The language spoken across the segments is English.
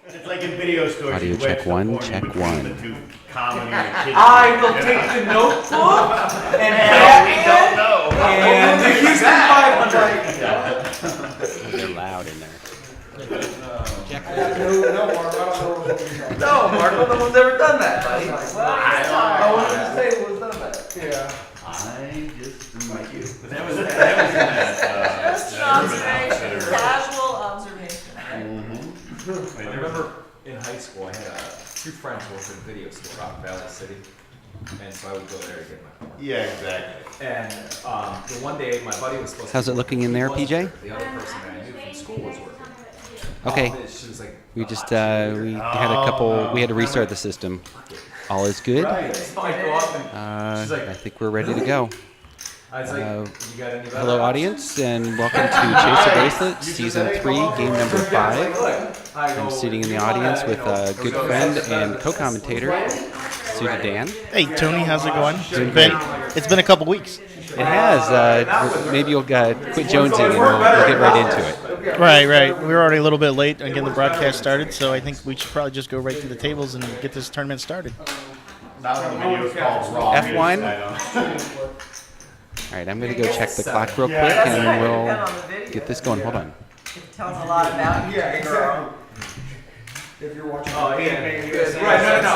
It's like in video stores. Audio you check wedge the one, porn check in between one. the two comedy and kiddie. I will take the Notebook and Batman and the Houston 500. They're loud in there. No, Marco, no one's ever done that, buddy. No one at this table has done that. Yeah. I just like you. That was in that. Just an observation, casual observation. I remember in high school, I had two friends who worked at a video store out in Valley City, and so I would go there to get my porn. Yeah, exactly. And the one day, my buddy was supposed How's to. it looking in there, He PJ? wasn't. The other person that I knew from school was working. Okay. She was like, We just we had a couple. We had to restart the system. All is good. right. So I go up and she's like, I think we're ready to go. I was like, you got any better Hello, options? audience, and welcome to Chase the Bracelet, Season 3, Game Number 5. I'm sitting in the audience with a good friend and co-commentator, Suda Dan. Hey Tony, how's it going? Doing It's been a couple weeks. It has. Maybe you'll quit jonesing and we'll get right into it. Right. We were already a little bit late on getting the broadcast started, so I think we should probably just go right to the tables and get this tournament started. That one video is called Raw. F1? All right, I'm going to go check the clock real quick and we'll get this going. Hold on. It tells a lot about you. Yeah, girl. exactly. If you're watching. Oh, yeah. Right, No. I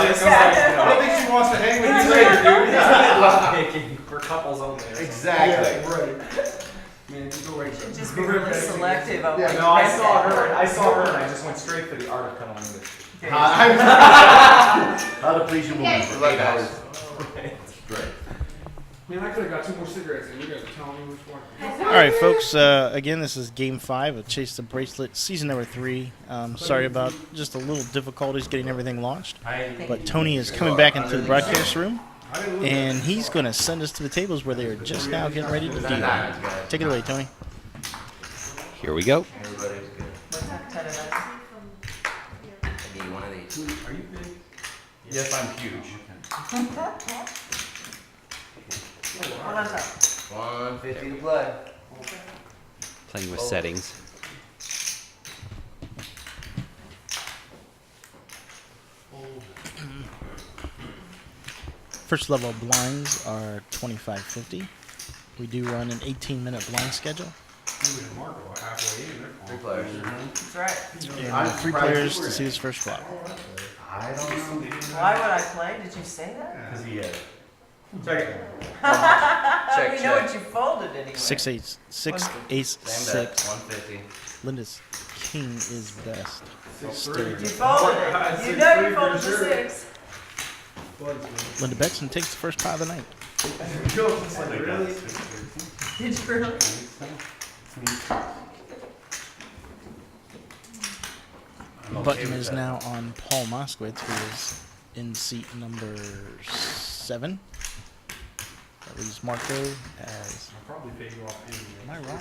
don't think she wants to hang with you later, dude. Lovemaking for couples only. Exactly. Right. Man, just go right. Should just be really selective of Yeah, what No, you I press saw at. her and I just went straight for the art of cunnilingus. How to please your woman for 8 hours. Straight. Man, I could have got 2 more cigarettes and you guys are telling me which one. All right, folks. Again, this is Game 5 of Chase the Bracelet, Season Number 3. Sorry about just a little difficulties getting everything launched, but Tony is coming back into the broadcast room, and he's going to send us to the tables where they are just now getting ready to deal. Take it away, Tony. Here we go. Yes, I'm huge. Hold on, top. 150 to play. Playing with settings. First level blinds are $25.50. We do run an 18-minute blind schedule. Three players. That's right. And 3 players to see his first flop. I don't know. Why would I play? Did you say that? Because he had it. Check, We know what you folded anyway. 6 ace, 6 ace, Same bet. 6. 150. Linda's king is best. You Still. folded it. You know you folded the 6. Linda bets and takes the first pot of the night. Did you really? Button is now on Paul Moskowitz, who is in seat number 7. That leaves Marco as. Am I wrong?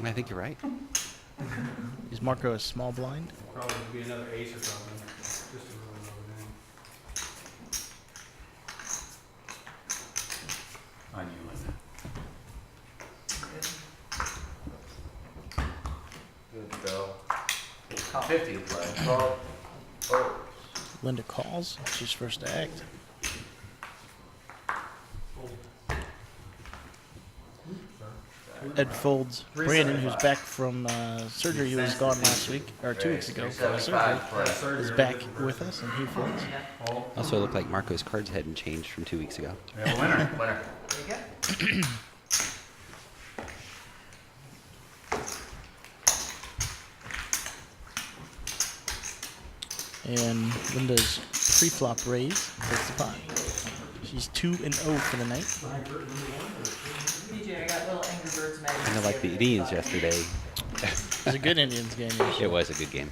I think you're right. Is Marco a small blind? Probably be another ace or something. Just a really low name. On you, Linda. Good go. 50 to play. Call. Oh. Linda calls. She's first to act. Ed folds Brandon, who's back from surgery. He was gone last week, or 2 weeks ago for surgery. 75 to play. Is back with us, and he folds. Also, it looked like Marco's cards hadn't changed from 2 weeks ago. We have a winner. Winner. There you go. And Linda's pre-flop raise takes the pot. She's 2-0 for the night. PJ, I got little Angry Birds magazines. Kind of like the Indians yesterday. It was a good Indians game. It was a good game.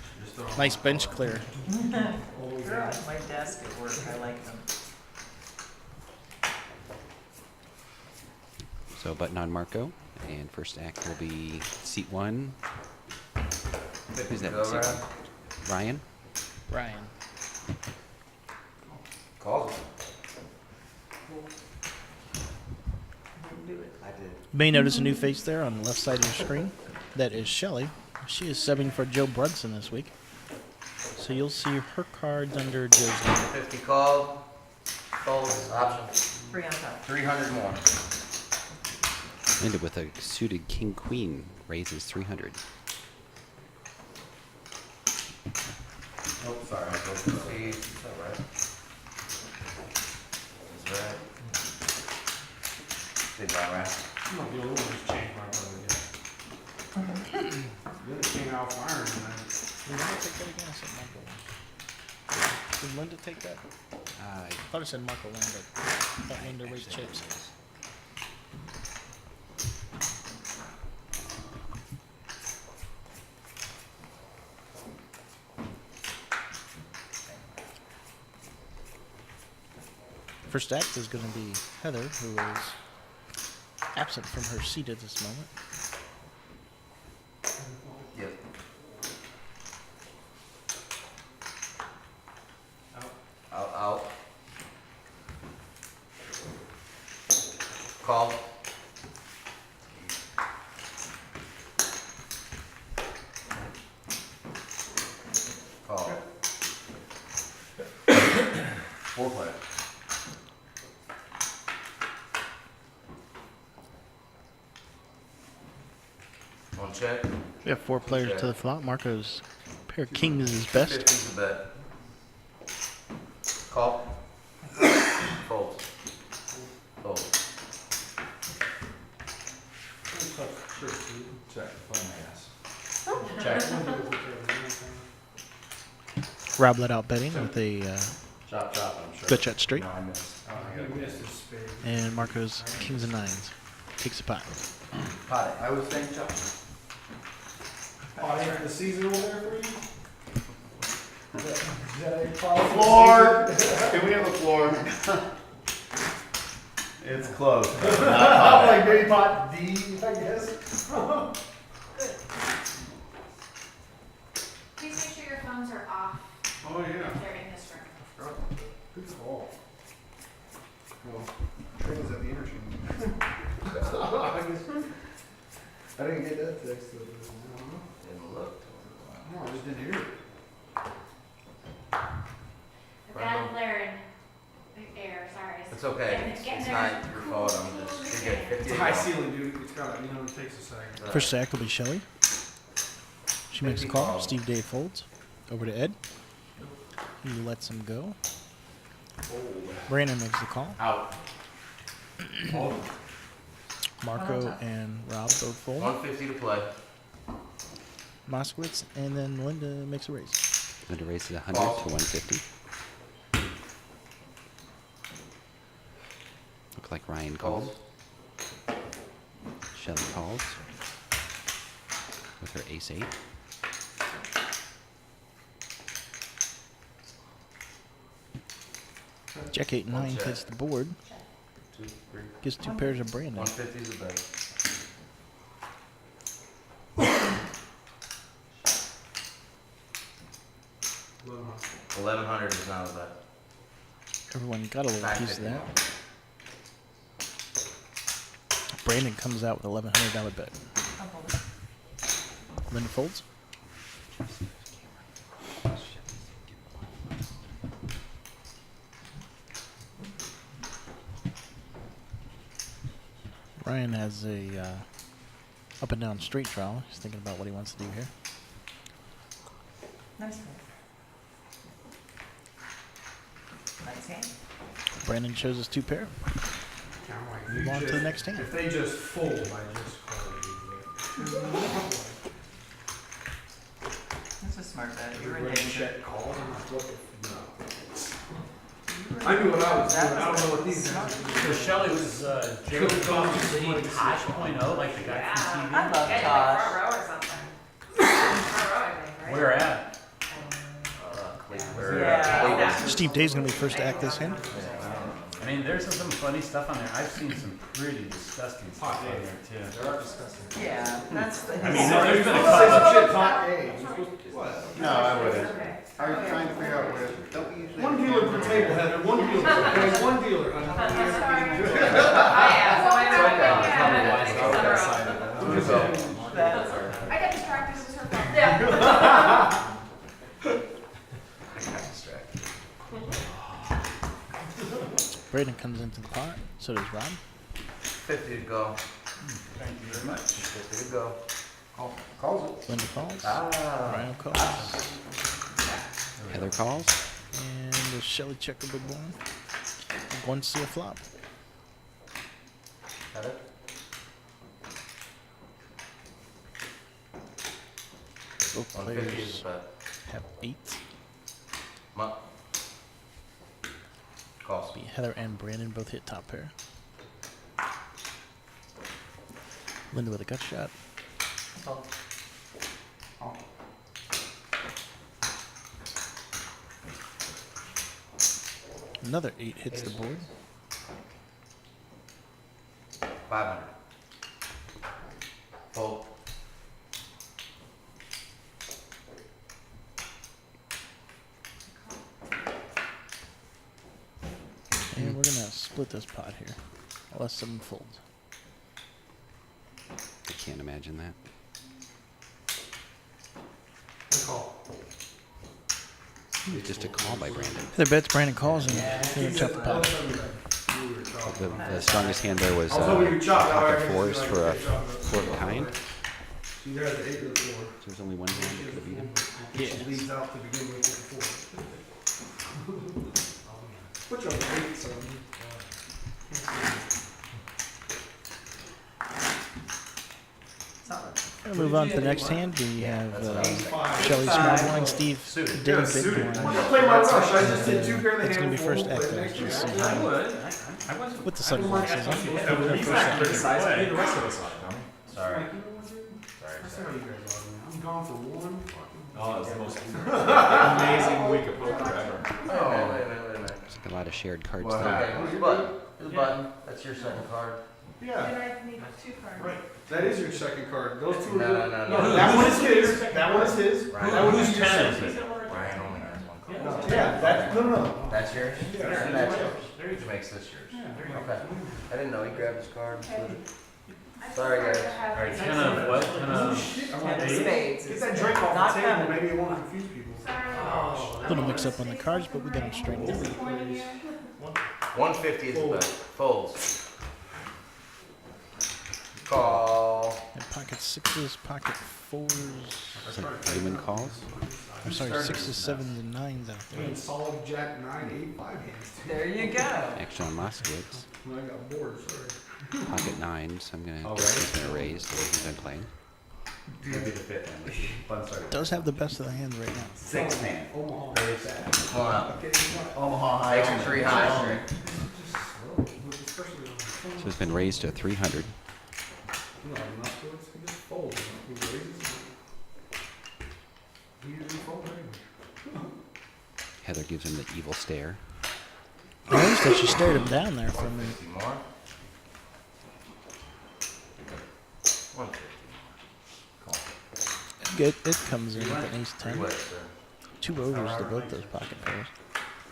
Nice bench clear. They're on my desk at work. I like them. So button on Marco, and first act will be seat 1. Who's that? Go, Seat Ryan. 1? Ryan? Ryan. Calls. Do it. I did. You may notice a new face there on the left side of your screen. That is Shelly. She is subbing for Joe Brunson this week. So So you'll see her cards under Joe's name. 50 called. Folds. Option. 3 on top. 300 more. Linda with a suited king queen raises 300. Oh, sorry. I was supposed to see. Is that right? Is that right? Big brown rat. I'm not the only one who's changed my brother yet. The other came out firing, and then Did Linda take that again? I said Marco Land. Did Linda take that? I thought it said Marco Land, but I thought Linda raised chips. First act is going to be Heather, who is absent from her seat at this moment. Yep. Out. Call. Call. 4 player. One check. We have 4 players to the flop. Marco's pair of kings is best. 50's the bet. Call. Fold. Fold. Check. Play my ass. Check. Rob let out betting with a Chop, I'm sure. gut shot straight. No, I missed. he missed his spade. And Marco's kings and nines. Takes a pot. Pot it. I was saying chop. Oh, they have the season over there for you? Is that a Floor! Can we have the floor? It's close. I'm like maybe pot D, I guess. Please make sure your phones are off. Oh, yeah. They're in this room. Good call. Well, train's at the interchange. I didn't get that text. Didn't look. No, I just didn't hear it. The bad glare in air, sorry. It's okay. It's not your fault. I'm just. You're good. 50 It's a high ceiling, dude. It's got, it takes a second. First act will be Shelly. She makes a 50 call. call. Steve Dave folds. Over to Ed. He lets him go. Brandon makes the call. Out. Marco and Rob both fold. 150 to play. Moskowitz and then Linda makes a raise. Linda raises 100 Call. to 150. Look like Ryan Calls. calls. Shelly calls with her ace-8. Jack 8 and 9 check. hits the board. 2, 3. Gives 2 pairs of Brandon. 150's a bet. Well, 1100 is not a bet. Everyone got a little piece of 950 that. now. Brandon comes out with $1,100 bet. I'll hold it. Linda folds. Ryan has a up and down straight draw. He's thinking about what he wants to do here. Nice one. Nice hand. Brandon shows us 2 pair. I'm like, Move you on to just- the next hand. If they just fold, I just call it. That's a smart bet. You're in Everybody danger. check calls. I'm like, what the? No. I knew what I was doing. I don't know what these guys are doing. So Shelly was Jacob Thomas Tosh 0.0, like the guy from TV. I love Yeah, like Tosh. front row or something. Front row, I think, right? Where at? Yeah. Steve Day's going to be first to act this hand. I mean, there's some funny stuff on there. I've seen some pretty disgusting stuff on there too. They are disgusting. Yeah, that's the. I mean, there's been a Say some couple. shit, pot A. You're supposed to- What? No, I wouldn't. Okay. I was trying to figure out where. Don't we usually? One dealer per table, Heather. One dealer. Okay, one dealer. I'm sorry. Oh, yeah, so I know. That's I got distracted, it was her fault. Yeah. Braden comes into the pot. So does Rob. 50 to go. Thank you very much. 50 to go. Calls it. Linda calls. Ah. Ryan calls. Heather calls. And the Shelly checker big blind. Going to see a flop. Got it? Both 150 is players the bet. have 8. Mutt. Calls. Heather and Brandon both hit top pair. Linda with a gut shot. Another 8 hits the board. 500. Fold. And we're gonna split this pot here. Unless someone folds. I can't imagine that. Call. Just a call by Brandon. Heather bets, Brandon calls, and they chop the pot. The strongest hand there was I was hoping you chop. pocket fours for a four of a kind. She's there at the 8 or the 4. So there's only one hand that could have beat him. She leads out to begin with the 4. Put you on the 8, son. We'll move on to the next hand. We have Shelly small blind, Steve Dave big blind. I'm gonna play my rush. I just did 2 pair of the It's gonna be handfuls. first Play echo. next year. Just see I how would. I wasn't. with the sunglasses on. He's not criticizing me. The rest of us are. No? Sorry. That's how you guys are, man. I'm gone for 1 fucking. Oh, it's the most amazing week of poker ever. Oh, wait a minute. There's like a lot of shared cards Okay, there. who's the button? Who's the button? That's your second card. Yeah, Then I need 2 cards. right. That is your second card. Those 2 are. No. That one is his. That one is his. Right. That one is your second. Ryan only has 1 card. No, yeah, that, no. That's yours? Yeah. And that's yours. Which makes this yours. Okay. I didn't know he grabbed his card. and slid it. Sorry, guys. Alright, 10 of what? 10 of... Shit, I want 10 of to spades. get that drink off Not the table. coming. Maybe it won't confuse people. Sorry. Little mix up on the cards, but we got them straightened out. Disappointing you. 150 is the bet. Folds. Call. And pocket 6s, pocket 4s. So Raymond calls. I'm sorry, 6s, 7s, and 9s out there. And solid Jack 9, 8, 5 hands. There you go. Action on Moskowitz. When I got bored, sorry. Pocket 9, so I'm gonna Oh, guess right. he's gonna raise the way he's been playing. Maybe the 5th hand. Fun start. Does have the best of the hand right now. 6th hand. Omaha. Very sad. Come on up. Omaha High. Takes 3 high straight. Especially on the phone. So it's been raised to 300. You know, I'm not sure it's gonna fold. He raises. He usually folds anyway. Heather gives him the evil stare. I noticed that she stared him down there for a minute. 150 more. 150. Good. It comes in with an ace 10. What, sir? 2 overs to both those pocket pairs.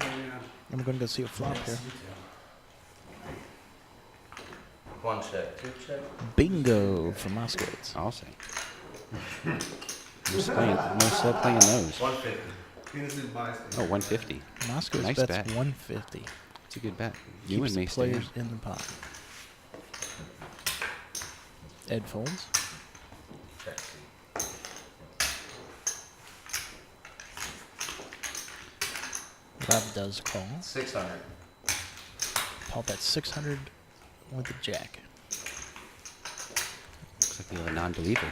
Oh, yeah. And we're going to go see a flop here. 1 check. 2 check. Bingo for Moskowitz. I'll say. No playing those. 150. Penis is biased. Oh, 150. Moskowitz Nice bets bet. 150. It's a good bet. You Keeps and the me stay. players in the pot. Ed folds. Check. Rob does call. 600. Paul bets 600 with the jack. Looks like you have a non-believer.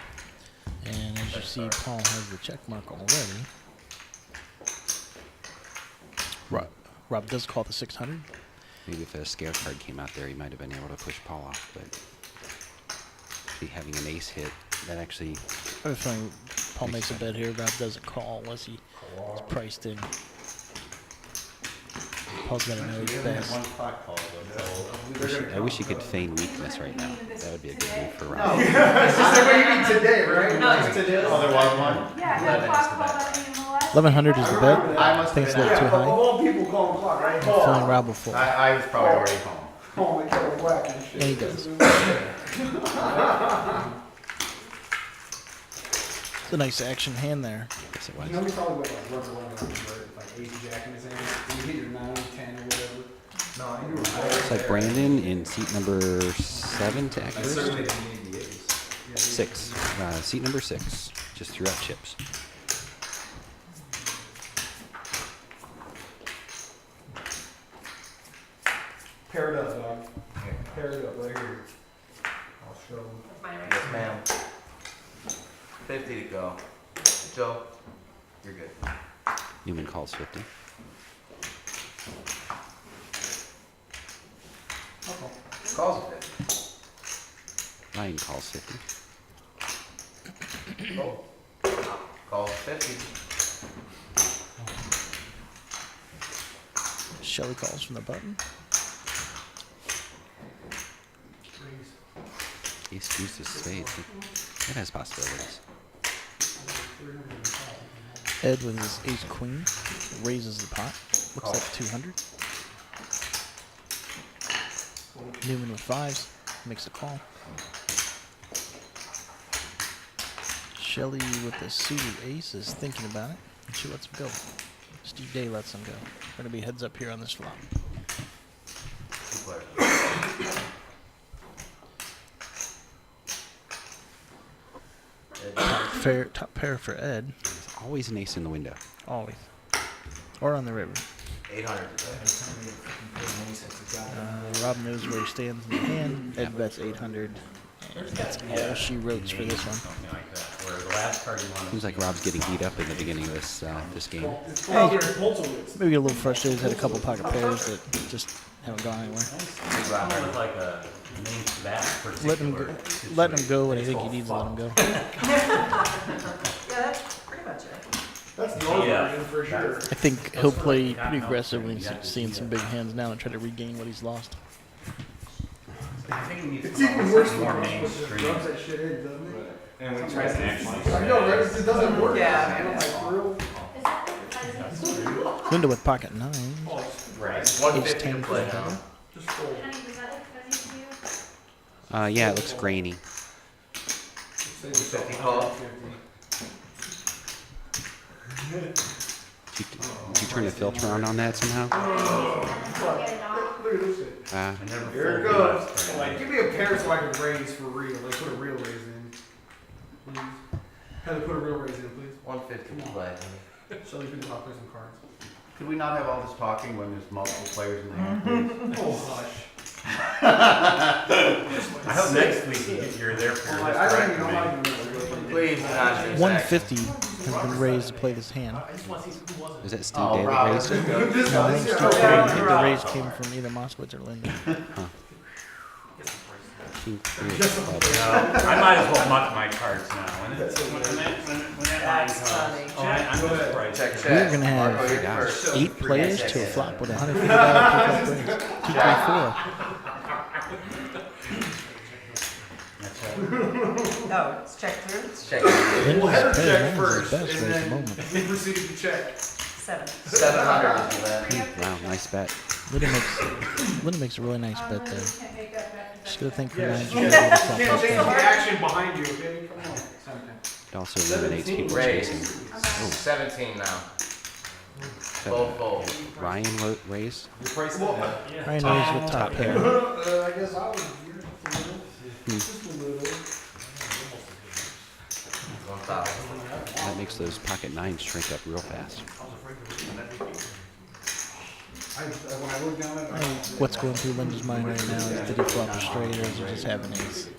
And as you see, Paul has the check mark already. Rob does call the 600. Maybe if a scare card came out there, he might have been able to push Paul off. But be having an ace hit, that actually I have a feeling Paul makes a bet here. Rob doesn't call unless he is priced in. Paul's got to know his best. I wish he could feign weakness right now. That would be a good move for Rob. It's just like what you need today, right? Today. Oh, there was one? Yeah, no clock called up being molested. 1100 is the bet. I must I think it's a have little been too Of high. all people calling clock, right? I'm feeling Rob will fold. I was probably already home. Oh, my God, whack and shit. And he does. It's a nice action hand there. Yes, it You know, was. we probably went like rubber one on like ace jack in his hand. You hit your 9, 10 or whatever. No, I do. Looks like Brandon in seat number 7 to act I first. certainly didn't need the ace. 6. Seat number 6. Just threw out chips. Pair it up, dog. Pair it up right here. I'll show them. Mine right Yes, ma'am. 50 to go. Joe, you're good. Newman calls 50. Calls it 50. Ryan calls 50. Oh. Calls 50. Shelly calls from the button. Ace uses spades. It has possibilities. Ed with his ace queen raises the pot. Looks like 200. Newman with 5s makes a call. Shelly with the suited ace is thinking about it, and she lets him go. Steve Day lets him go. Going to be heads up here on this flop. 2 players. Fair top pair for Ed, There's always an ace in the window. always, or on the river. 800 today. Rob knows where he stands in the hand. Ed bets 800. And that's all she wrote for this one. Seems like Rob's getting beat up in the beginning of this this game. Maybe a little frustrated. Had a couple pocket pairs that just haven't gone anywhere. Let him go. Let him go when I think he needs to let him go. Yeah, that's pretty much it. That's the old version for sure. I think he'll play pretty aggressive when he's seeing some big hands now and try to regain what he's lost. It's even worse when Ross rubs that shit in, doesn't it? And we tried to actually. I know, right? It doesn't work. Yeah, man. man. Like, for real. Is that fuzzy? Linda with pocket 9. Right. Ace 150 10 to for play the now. header. Just fold. Honey, does that look fuzzy to you? Yeah, it looks grainy. 50 call. Did you turn the filter on that somehow? Get it on. Look at this shit. Here it goes. Like, give me a pair so I can raise for real. Like, put a real raise in. Please. Heather, put a real raise in, please. 150 to play. Shelly, can you play some cards? Could we not have all this talking when there's multiple players in the hand, please? Oh, hush. I hope next week you're there for Like, I don't even know how to do this. Please, not your 150 has been raised to play this hand. Is that Steve Oh, Day that Rob. raised it? No, I think Steve Day, I think the raise came from either Moskowitz or Linda. King three of clubs. I might as well muck my cards now. When that line That's comes. funny. Oh, I'm surprised. Check, check. We're gonna have Marco, you're first. 8 players to a flop with $150 pickup raise. 2, 3, 4. No, it's check through. Check. Linda's Check pair is first, his best and right at the then moment. we proceed to check. 7. 700 is the bet. Wow, nice bet. Linda makes a really nice bet there. Can't make that bet. Just gotta think for Yeah, nine. you can't change the action behind you, okay? Come on. It also eliminates people Raise. chasing. 17 now. So, Both fold. Ryan raised. Your price is Ryan raised with top pair. I guess I was here. Just a little. 1,000. That makes those pocket 9s shrink up real fast. When I look down at it, What's going through Linda's mind right now is did he flop a straight or is he just having ace?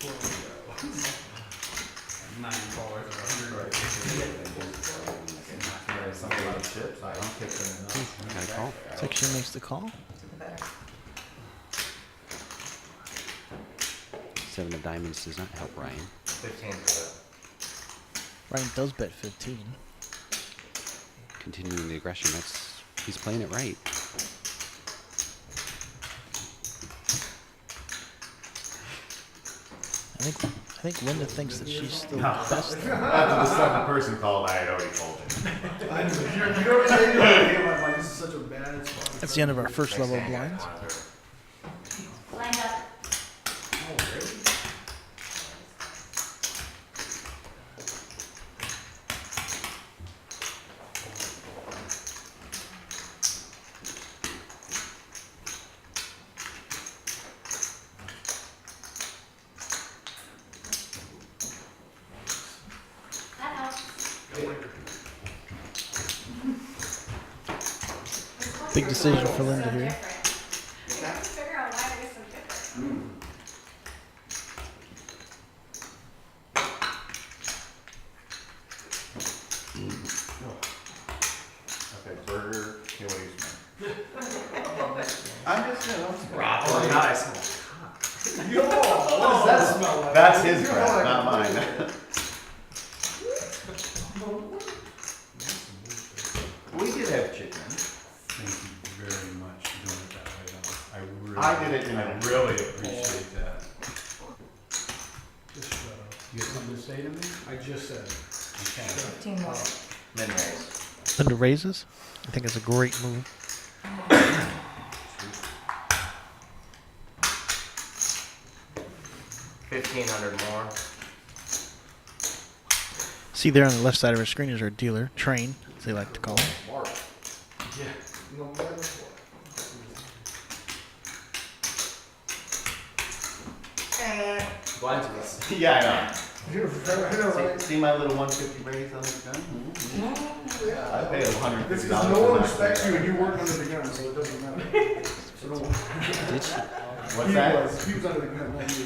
Got a call. Section makes the call. Better. 7 of diamonds does not help Ryan. 15 to Ryan does bet 15. Continuing the aggression. He's playing it right. I think Linda thinks that she's still the best. After the second person called, I had already told it. I know. You know what I'm saying? Like, this is such a bad spot. That's the end of our first level of blinds. Lined up. Big decision for Linda here. Figure out why it was so different. Okay, burger, kill Eastman. I'm just, Oh, God, I smell. Yo, what does that smell like? That's his crap, not mine. We did have chicken. Thank you very much for doing it that way, though. I did it in I a- really appreciate that. Just shut up. You have something to say to me? I just said. Okay. 15 more. Min raise. Linda raises. I think it's a great move. $1,500 more. See there on the left side of our screen is our dealer, Train, as they like to call him. No matter what. Blinds us. Yeah, I know. I know, right? See my little 150 raise on the gun? I paid $150. It's because no one respects you and you work under the gun, so it doesn't matter. So don't. Did she? What's that? He was under the gun, not you.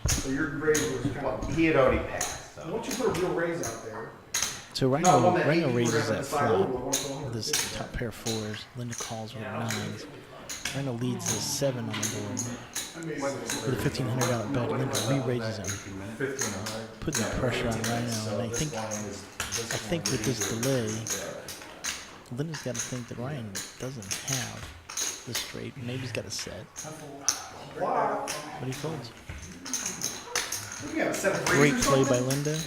So your raise was kind Well, of. he had already passed, Why so. don't you put a real raise out there? So Not one that Rhino eight, raises we're gonna that decide, flop oh, I want to go with 150. this top pair of fours. Linda calls with nines. Rhino leads the 7 on the board. With a $1,500 bet, Linda re-raises him, 1,500. putting the pressure on Rhino. And I think with this delay, Linda's got to think that Ryan doesn't have the straight. Maybe he's got a set, Wow. but he folds. We got a set of Great raises or play by something? Linda.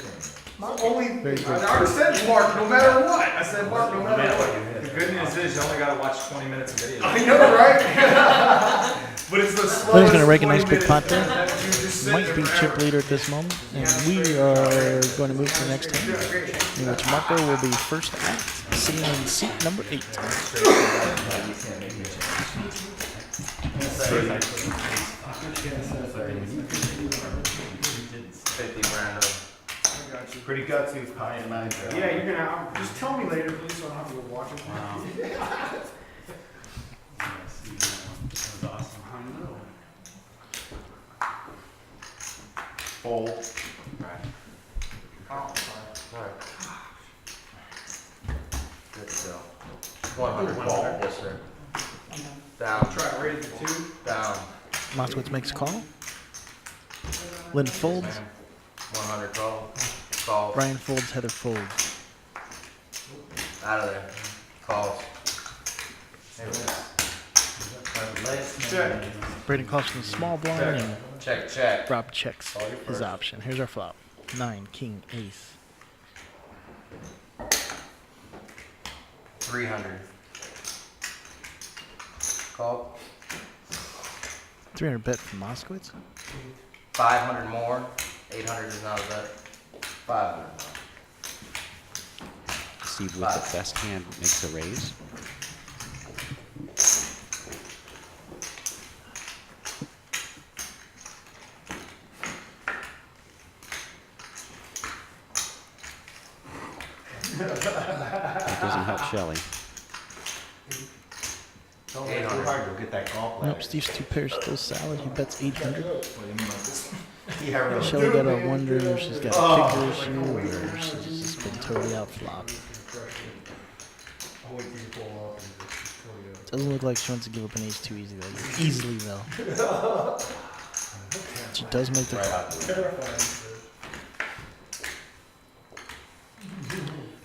Only, Very good. I already said Mark, no matter what. I said Mark, no matter what. The good news is you only gotta watch 20 minutes of video. I know, right? But it's the slowest. Linda's gonna rake a nice 20 big pot minutes there. that you just sit Might there, be man. chip leader at this moment, and we are going to move to the next hand, in which Marco will be first act, sitting in seat number 8. Pretty gutsy, pie and nine. Yeah, you're gonna, just tell me later, please, so I don't have to go watch it. Wow. Yeah, see that one. That was awesome. I know. Fold. Alright. Good to go. 100 ball, yes sir. Down, Try to raise the 2. down. Moskowitz makes a call. Linda folds. 100 call. Call. Ryan folds. Heather folds. Out of there. Calls. Check. Braden calls from the small blind, and Check, check. Rob checks All your his first. option. Here's our flop: 9, king, ace. 300. Call. 300 bet from Moskowitz. 500 more. 800 is not a bet. 500 more. Steve with the best hand makes a raise. It doesn't help Shelly. Don't make it too hard to get that golf ladder. Nope, Steve's 2 pairs still solid. He bets 800. Yeah, really. Shelly got a wonder if she's got a kicker issue or she's just been totally out flop. I'll wait till you pull up and just tell you. Doesn't look like she wants to give up an ace too easily though. She does make the Right call. out the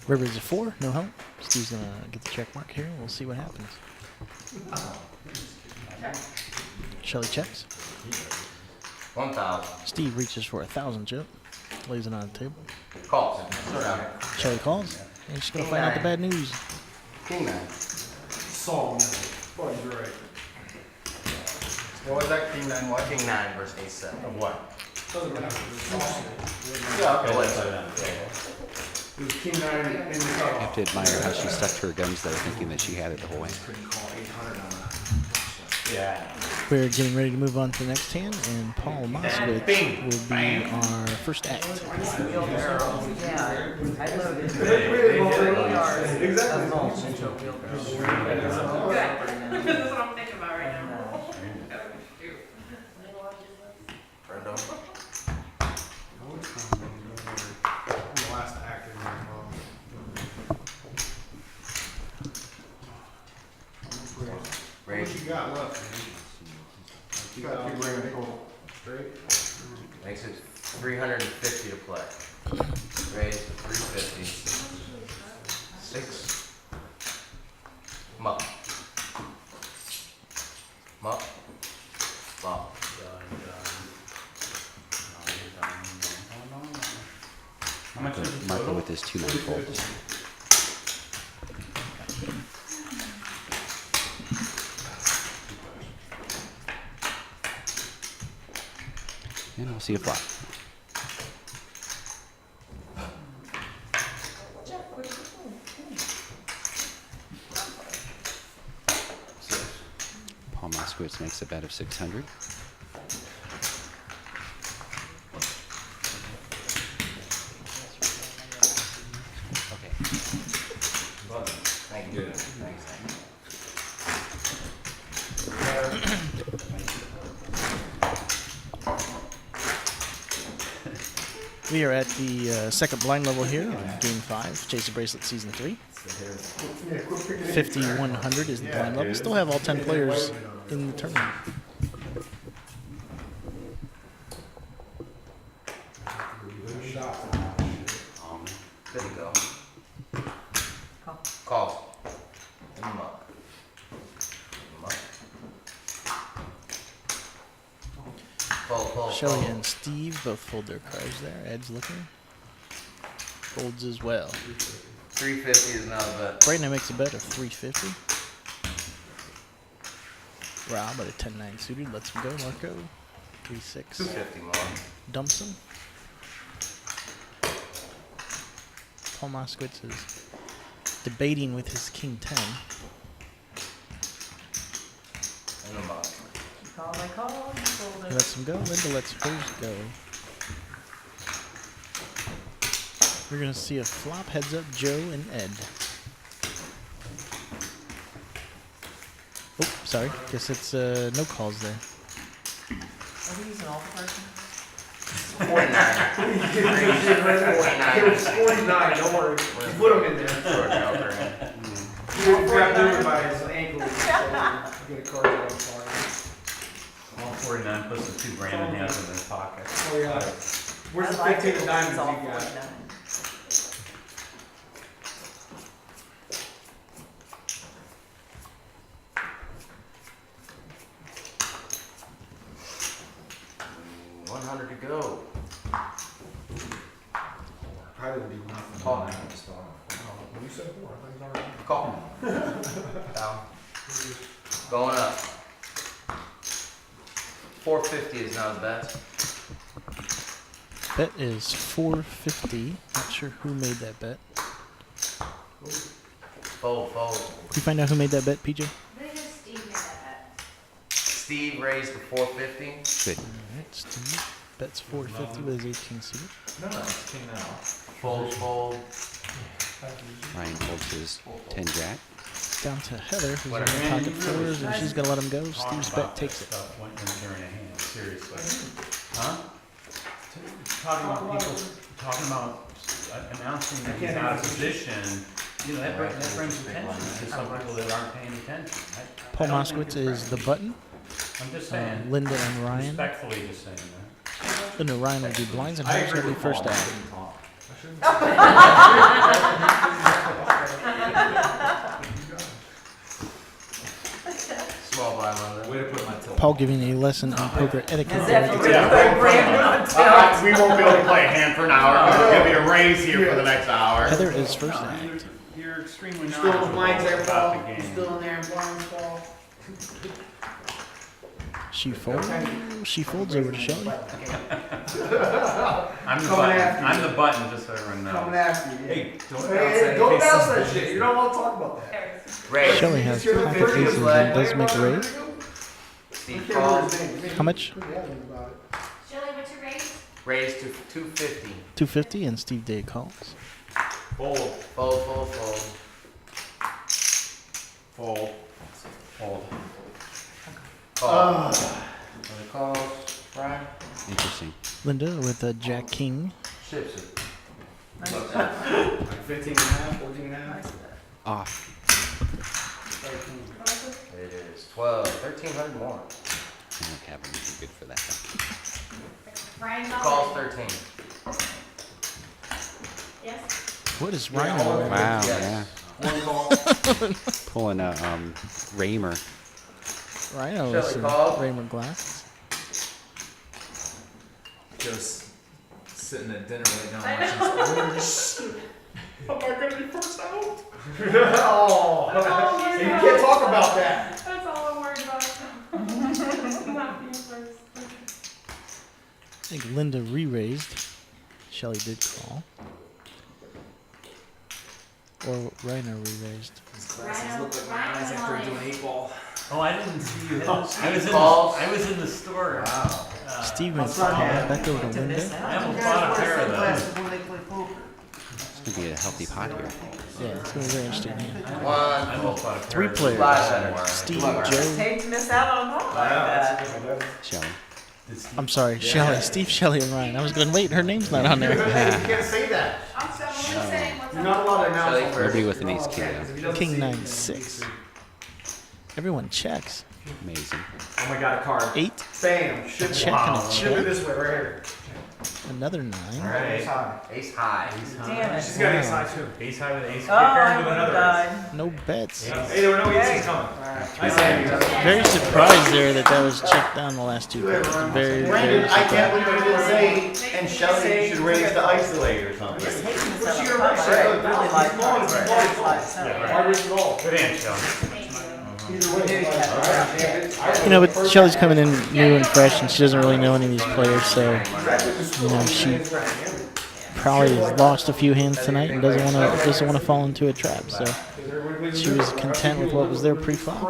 River is a 4, no help. Steve's gonna get the check mark here. We'll see what happens. Shelly checks. 1,000. Steve reaches for 1,000 chip. Lays it on the table. Calls. Down. Shelly calls. And she's gonna find out the bad news. King 9. Song. Buddy's right. What was that? King 9 what? King 9 versus Ace 7. Of what? Doesn't matter. Yeah, okay. It was King 9 in the I cutoff. have to admire how she stuck to her guns there, thinking that she had it the whole way. Yeah. We're getting ready to move on to the next hand, and Paul Moskowitz bing, will be our first act. Wheelbarrow. Yeah, I loaded They did. 3 yards Exactly. of mulch into a wheelbarrow. Raise. What you got left, man? You got 2 grand total. Straight? Makes it 350 to play. Raise to 350. 6. Muck. Muck. Muck. How much is the Marco total? with his 2 9 folds. And I'll see a flop. Paul Moskowitz makes a bet of 600. Okay. Thank you. Thanks. We are at the second blind level here on Game 5, Chase the Bracelet Season 3. 5,100 is the blind level. Still have all 10 players in the tournament. Good to go. Call. And muck. Muck. Fold. Shelly and Steve both fold their cards there. Ed's looking. Folds as well. 350 is not a bet. Brayden makes a bet of 350. Rob at a 10-9 suited lets him go. Marco, 3-6. 250 more. Dumps him. Paul Moskowitz is debating with his King 10. And a muck. Call my call, you fold He it. lets him go. Linda lets hers go. We're going to see a flop heads up Joe and Ed. Oh, sorry. Guess it's no calls there. Are we using all the cards? 49. It was 49, don't worry. Just put them in there. Short joker. You grabbed him by his ankle. So get a card out of the All 49 plus the 2 grand he has in his pocket. Oh, yeah. Where's the 15 of diamonds you got? Mm, 100 to go. Probably would be one. Call. You said 4. I think it's already. Call. Down. Going up. 450 is not a bet. Bet is 450. Not sure who made that bet. Fold. Did you find out who made that bet, PJ? I think it's Steve made that Steve raised to 450. Good. Alright, Steve. Bets 450 with his 18 suited. No, it's king now. Fold. Ryan folds his 10 jack. Down to Heather, who's in Whatever. the pocket fours, and she's going to let him go. Steve's bet takes it. Stuff when they're in a hand, seriously. Huh? Talking about announcing that he's out of position, you know, that brings attention to some people that aren't paying attention. Paul Moskowitz is the button. I'm just saying. Linda and Ryan. Respectfully just saying that. Linda and Ryan will do blinds, and Heather's going to be first out. Small blind Linda. Way to put my tilt. Paul giving a lesson on poker etiquette. As there. if you would put Brandon on tilt. We won't be able to play a hand for an hour, because there'll be a raise here for the next hour. Heather is first act. You're extremely Still in knowledgeable blinds there, about Paul. the You game. still in there in blinds, Paul. She folds over to Shelly. I'm the button, just so everyone Coming knows. after you. Hey, don't Hey, don't announce that shit. You don't want to talk about that. bet. Raise. Shelly has You're the pocket first aces one. and does make a raise. Steve I can't remember calls. his name. How much? Who's asking about it? Shelly, what's your raise? Raise to 250. 250, and Steve Day calls. Fold. Fold. Fold. Fold. Call. Other calls. Brian. Interesting. Linda with a Jack King. Ships it. Nice Love bet. that. 15 and a half, 14 and a half. Nice bet. Off. There It's 12, 1,300 more. I don't have anything good for that. Ryan Calls Mullins. 13. Yes. What is Rhino? Wow, Yes. One call. Pulling a Raymer. Rhino Shall with we some call? Raymond glasses. Just sitting at dinner right now I watching know. Am I gonna be first out? Oh, you can't talk about that. That's all I'm worried about. Not being first. I think Linda re-raised. Shelly did call. Or Rhino re-raised. These glasses look like my eyes after doing 8-ball. Oh, I didn't see you. Oh, I was in calls. I was in the store. Wow. Steve makes a call. Back over to Linda. I almost bought a pair of those. It's gonna be a healthy pot here. Yeah, it's going to be very interesting. Yeah. I One. almost bought a pair 3 of those. players. Live center. Steve, Live Joe. Hate to miss out on a call like that. Shelly. Did Steve- I'm sorry, Shelly. Steve, Shelly, and Ryan. I was going, wait, her name's not on there. You can't say that. I'm saying what's You're not allowed to announce Shelly all first. Nobody with an ace king. though. King 9-6. Everyone checks. Amazing. Oh my god, a card. 8. Bam. Ship Check and a Ship it check. this way, right here. Another 9. Alright. Ace high. Damn it. She's got ace high too. Ace high with ace Oh, I kicker. would have died. No bets. Hey, there were no aces coming. Nice hand. Very surprised there that was checked down the last 2 cards. Very, very Brandon, I can't surprised. believe I'm gonna say, and Shelly, you should raise the isolate or something. Just hate to miss What's out your on a call. ratio? I really like Small, cards. small, Like small. center. Why risk it all? Good hand, Sean. You know, but Shelly's coming in new and fresh, and she doesn't really know any of these players, so you know she probably has lost a few hands tonight and doesn't want to fall into a trap. So she was content with what was there pre-flop.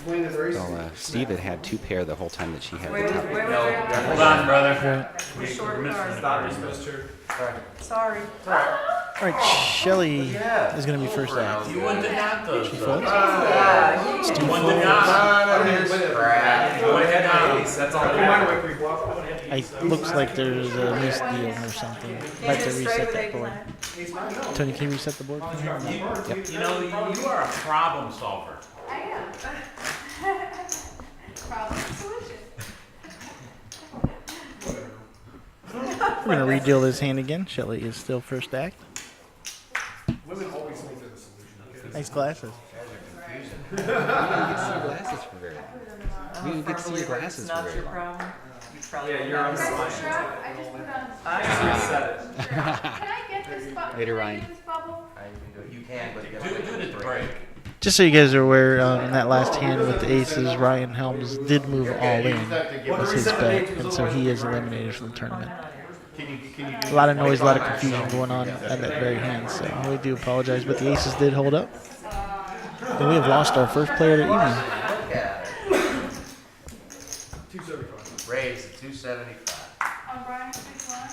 Well, Steve had 2 pair the whole time that she had Wait, the wait, top. wait, No, wait. Hold on, brother. We're short We're missing cards. the card. Sorry. All right, Shelly Yeah. is going to be first out. You wouldn't have got those. She though. folds. Yeah, you Steve You wouldn't folds. have got None of this crap. Go ahead and ace. That's all You that might matters. away pre-flop. It looks like there's a misdeal or something. I'd like to reset that board. Tony, can you them. The board? You know, you are a problem solver. I am. Problem solution. We're going to redeal this hand again. Shelly is still first act. Women always think they're the solution. Nice glasses. You didn't get to see your glasses for very long. You didn't get to see your glasses It's for not very your long. problem. You probably Yeah, you're on You the guys slide. strap? I just put on. I Reset it. Can I get this bubble? Later, Can I Ryan. get this bubble? You can, but you Do it at the break. Just so you guys are aware, in that last hand with the aces, Ryan Helms did move all in. Was his bet, and so he is eliminated from the tournament. A lot of noise, a lot of confusion going on at that very hand, so we do apologize, but the aces did hold up. And we have lost our first player of the evening. Look at it. 275. Raise to 275. On Brian's big line?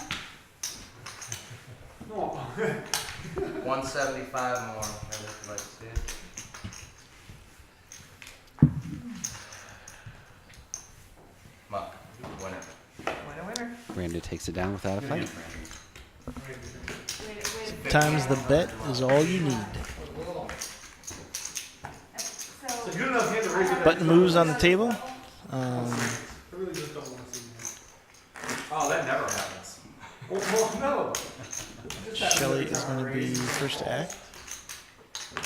175 more. Maybe if you'd like to see it. Muck. Winner. Winner, winner. Brandon takes it down without a fight. Times the bet is all you need. So, Good enough hand to raise it. Button moves on the table. I really just don't want to see Oh, that never happens. that. Well, no. Shelly is going to be first to act.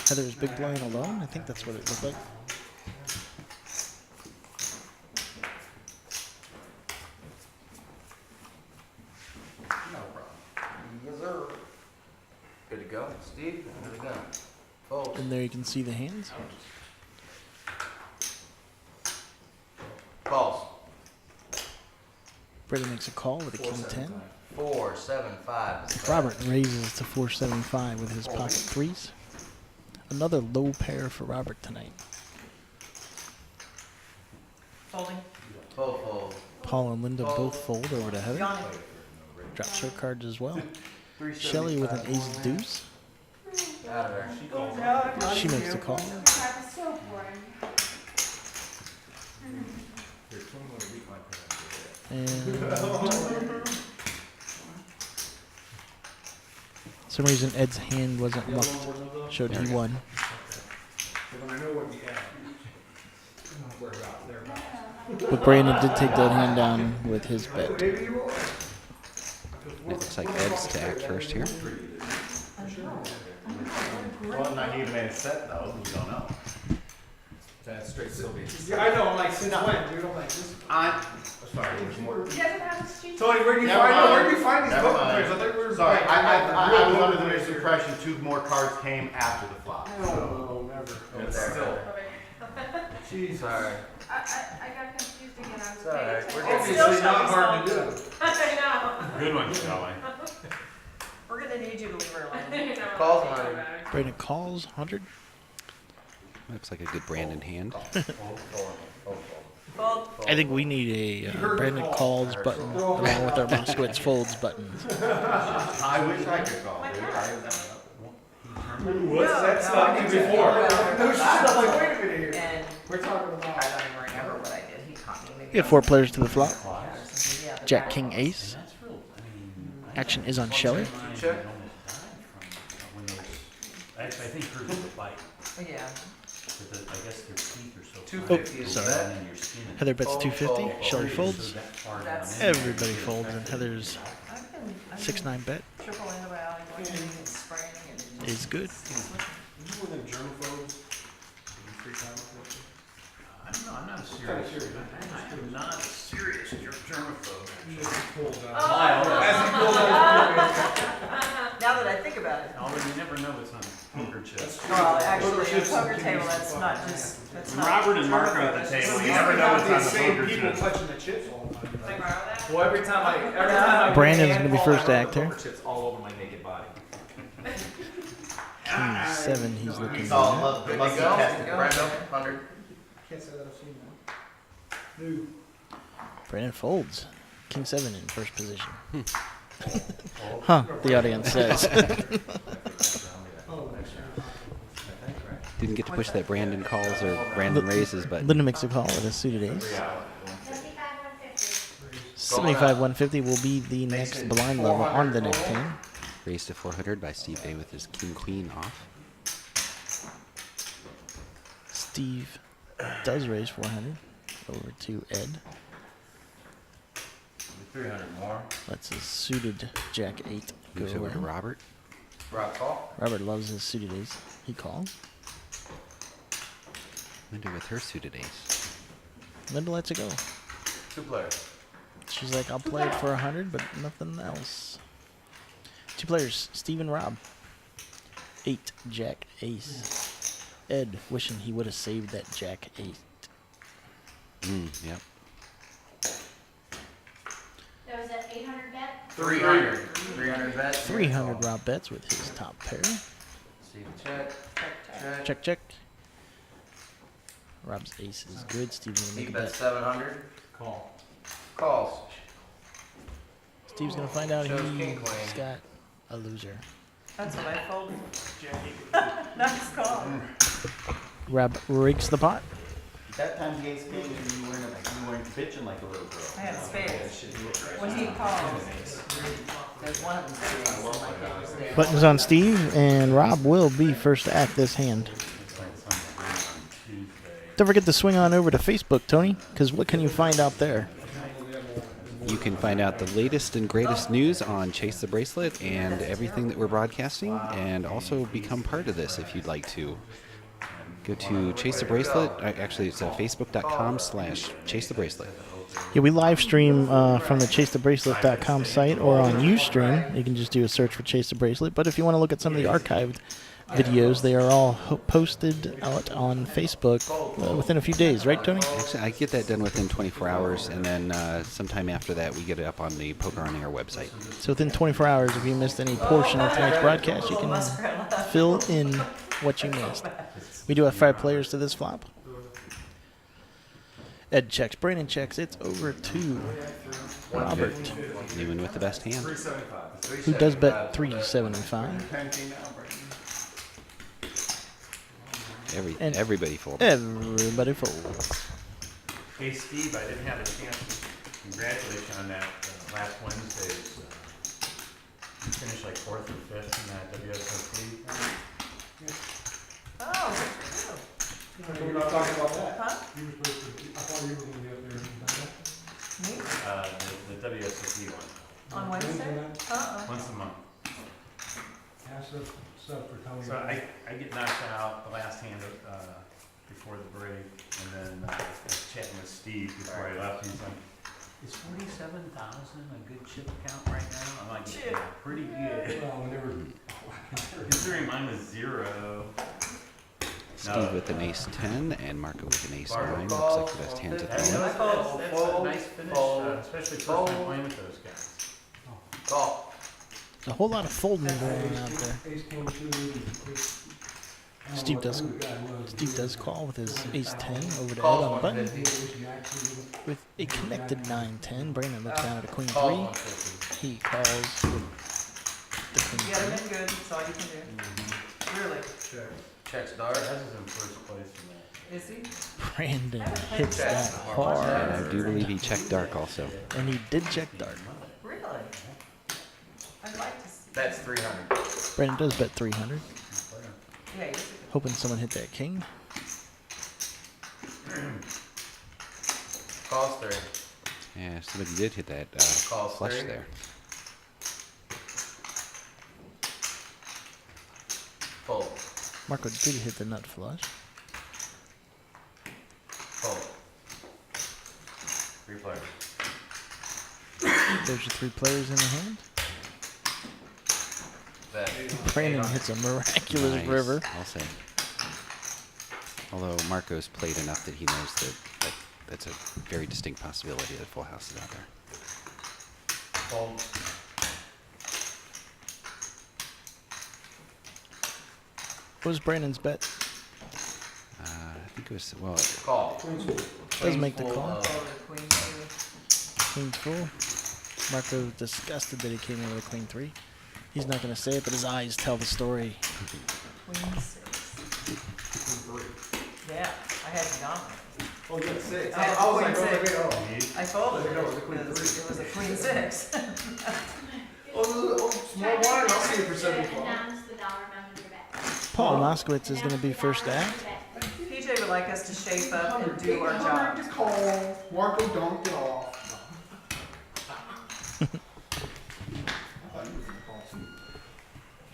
Heather's big blind alone. I think that's what it looked like. No problem. Yes, sir. Good to go. Steve, good to go. Folds. And there you can see the hands. Calls. Brady makes a call with a king 10. 475. Robert raises to 475 with his pocket threes. Another low pair for Robert tonight. Folding. Fold. Paul and Linda both fold over to Heather. Johnny. Drops her cards as well. Shelly with an ace deuce. Out of there. She makes the call. crap is so boring. And for some reason Ed's hand wasn't mucked. Showed he won. When I know what you have. But Brandon did take that hand down with his bet. Maybe you will. It looks like Ed's to act first here. Well, not even made a set though. You don't know. That's straight Sylvia. Yeah, I know. I'm like, since when? Dude, I'm like, this. Sorry, there's more. He doesn't have his cheat. Tony, where do you Never find? mind. Where do you find these Never poker mind. players? I thought we were. Sorry, like, I was under the misimpression 2 more cards came after the flop. No, never. It's still. Jeez. Sorry. I got confused again. I was It's all right. paying We're attention. Obviously not hard to do. I know. Good one, Shelly. We're gonna need you to leave her alone. I know. Calls Take on it him. back. Brandon calls 100. Looks like a good Brandon hand. Fold. I think we need a Brandon calls button along with our Moskowitz folds buttons. I wish I could call. Dude. What's that stuff you before? No shit. I'm like, wait a minute here. And We're talking I about. don't even remember what I did. He caught me. Maybe We have 4 players to the flop. Yeah, the Jack, back. King, Ace. That's real, I mean. Action is on Shelley. Check. Actually, I think hers is a bite, Yeah. but I guess their teeth are so. 250 is sorry. that. And then your skin is Heather bets Fold, 250. fold, Shelley fold. folds. that far down That's- in. Everybody folds, and Heather's I've been 6-9 bet triple antibiotic and spraying and is good. You were the germaphobes. Free time with it. I don't know, I'm not a serious, I am not a serious germaphobe. You just pulled out. Oh. As he pulled out. now that I think about it. Although you never know what's on poker chips. Well, actually, a poker table, that's not just, that's not. Robert and Mark are at the table, you never know what's on the poker People chips. touching the chips all the time. Can I borrow that? Well, every time I Brandon's hand gonna be ball, first I to rub act the here. poker chips all over my naked body. King 7, he's looking It's all at. love. Good Love to you go. tested. Brando, 100. Can't say that I've seen that. New. Brandon folds. King 7 in first position. Huh, the audience says. Oh, Didn't get to push that Brandon calls or Brandon raises button. Linda makes a call with a suited ace. 75 150 will be the next blind level on the next hand. Raised to 400 by Steve Day with his King Queen off. Steve does raise 400 over to Ed. 300 more. Lets his suited Jack 8 go Moves over to away. Robert. Rock call. Robert loves his suited ace. He calls. Linda with her suited ace. Linda lets it go. 2 players. She's like, I'll play it for 100, but nothing else. 2 players, Steve and Rob. 8, Jack, Ace. Ed, wishing he would have saved that Jack 8. Yep. That was at 800 bet. 300. 300 bet. 300 Rob bets with his top pair. Steve check. Check. Check, check. Rob's ace is good. Steve's going to make Steve a bet bet. 700. Call. Calls. Steve's going to find out Shows king, he's queen. got a loser. That's what I folded. Nice call. Rob rigs the pot. That time the ace king, you weren't bitching like a little girl. I had spades. When he calls, there's one of them spades. and my king was there. Buttons on Steve, and Rob will be first to act this hand. Don't forget to swing on over to Facebook, Tony, because what can you find out there? You can find out the latest and greatest news on Chase the Bracelet and everything that we're broadcasting, and also become part of this if you'd like to. Go to Chase the Bracelet. Actually, it's facebook.com/Chase the Bracelet. Yeah, we live stream from the ChaseTheBracelet.com site or on Ustream. You can just do a search for Chase the Bracelet. But if you want to look at some of the archived videos, they are all posted out on Facebook within a few days, right, Tony? Actually, I get that done within 24 hours, and then sometime after that, we get it up on the Poker on Air website. So within 24 hours, if you missed any portion of tonight's broadcast, you can fill in what you missed. We do have 5 players to this flop. Ed checks, Brandon checks. It's over to Robert, Anyone with the best hand. 375. who does bet 375. And Everybody folded. Everybody folds. Hey, Steve, I didn't have a chance to congratulate you on that last Wednesday's. You finished like 4th or 5th in that WSOP. Oh, We're not talking about that. huh? You were supposed to WSOP one, On Wednesday? once a month. Ask the stuff for Tony. So I get knocked out the last hand before the break, and then I was chatting with Steve before I left. He's like, "Is 47,000 a good chip count right now?" I'm like, "Yeah, pretty good." Well, whenever. Considering mine was 0. Steve with an ace 10 and Marco with an ace Marco 9. calls, Looks like the best hands at the That's, moment. that's a nice finish, especially first time playing with those guys. Call. A whole lot of folding going on out there. Ace king two. Steve does call with his ace 10 over to Ed Calls on the button 150. with a connected 9-10. Brandon looks down at a queen Calls 3. 150. He calls with the You queen got him 3. in good, that's all you can do. Really? Checks dark. That's in first place in that. Is he? Brandon hits that And hard. I do believe he checked dark also. And he did check dark. Really? I'd like to see. That's 300. Brandon does bet 300. Yeah, he's Hoping someone hit that king. Calls 3. Yeah, somebody did hit that Calls flush 3. there. Fold. Marco did hit the nut flush. Fold. 3 players. There's your 3 players in the hand. Bet. Brandon hits a miraculous Nice, river. I'll say. Although Marco's played enough that he knows that that's a very distinct possibility that full house is out there. Fold. What was Brandon's bet? I think it was, well, Call. Does make the Queen call. full, Oh, the queen two. Queen full. Marco disgusted that he came in with a queen 3. He's not going to say it, but his eyes tell the story. Queen 6. Yeah, I had it on. Oh, you got 6. I had I was queen like, six. oh. I folded No, it it was a queen because three. it was a queen 6. Oh, small blind, I'll see it for 75. Announce the dollar amount of your bet. Paul Moskowitz is going to be Announce the first dollar act. amount of your bet. PJ would like us to shape up and do our job. To call. Marco, don't get off.